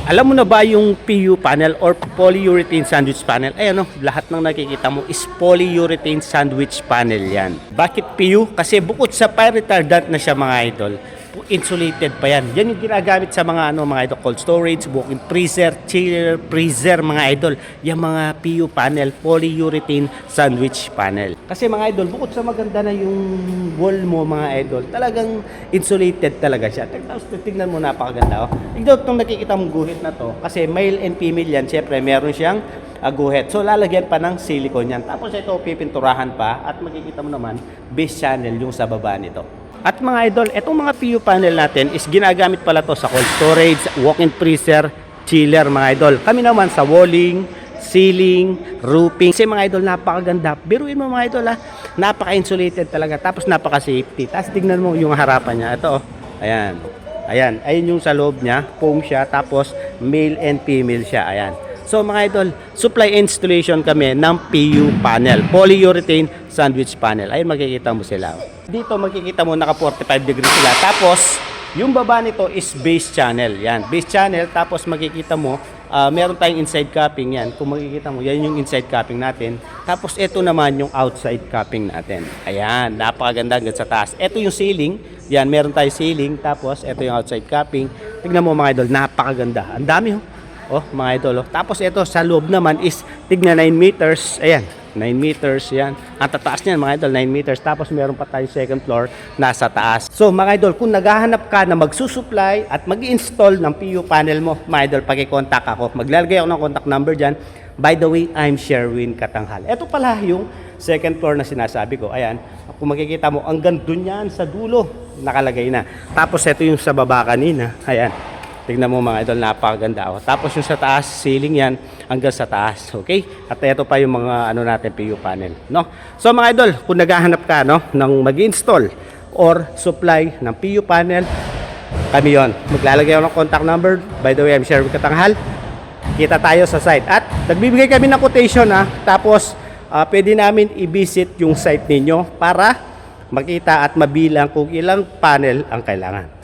Alam mo na ba yung PU panel or polyurethane sandwich panel? Ayan lahat ng nakikita mo is polyurethane sandwich panel yan. Bakit PU? Kasi bukod sa fire retardant na siya mga idol, insulated pa yan. Yan yung ginagamit sa mga mga idol, cold storage, walk-in freezer, chiller, freezer mga idol. Yung mga PU panel, polyurethane sandwich panel. Kasi mga idol, bukod sa maganda na yung wall mo mga idol, talagang insulated talaga siya. Tapos tignan mo, napakaganda. Tignan itong nakikita mong guhit na to. Kasi male and female yan, syempre meron siyang guhit. So lalagyan pa ng silicone yan. Tapos ito pipinturahan pa at makikita mo naman base channel yung sa baba nito. At mga idol, itong mga PU panel natin is ginagamit pala to sa cold storage, walk-in freezer, chiller mga idol. Kami naman sa walling, ceiling, roofing. Kasi mga idol, napakaganda. Biruin mo mga idol napaka-insulated talaga. Tapos napaka-safety. Tapos tignan mo yung harapan niya. Ito ayan. Ayan, ayun yung sa loob niya. Foam siya. Tapos male and female siya. Ayan. So mga idol, supply installation kami ng PU panel, polyurethane sandwich panel. Ayun, makikita mo sila. Dito makikita mo naka 45 degrees sila. Tapos yung baba nito is base channel. Yan, base channel. Tapos makikita mo meron tayong inside capping yan. Kung makikita mo, yan yung inside capping natin. Tapos ito naman yung outside capping natin. Ayan, napakaganda hanggang sa taas. Ito yung ceiling. Yan, meron tayong ceiling. Tapos ito yung outside capping. Tignan mo mga idol, napakaganda. Ang dami mga idol. Tapos ito sa loob naman is tignan 9 meters. Ayan, 9 meters yan. Ang tataas niyan mga idol, 9 meters. Tapos meron pa tayong second floor nasa taas. So mga idol, kung naghahanap ka na magsusupply at mag-install ng PU panel mo, mga idol, paki-contact ako. Maglalagay ako ng contact number dyan. By the way, I'm Sherwin Katanghal. Ito pala yung second floor na sinasabi ko. Ayan, kung makikita mo, hanggang dun yan sa dulo nakalagay na. Tapos ito yung sa baba kanina. Ayan. Tignan mo mga idol, napakaganda. Tapos yung sa taas, ceiling yan hanggang sa taas. Okay? At ito pa yung mga natin, PU panel. No? So mga idol, kung naghahanap ka ng mag-install or supply ng PU panel, kami yon. Maglalagay ako ng contact number. By the way, I'm Sherwin Katanghal. Kita tayo sa site. At nagbibigay kami ng quotation. Tapos pwede namin i-visit yung site ninyo para makita at mabilang kung ilang panel ang kailangan.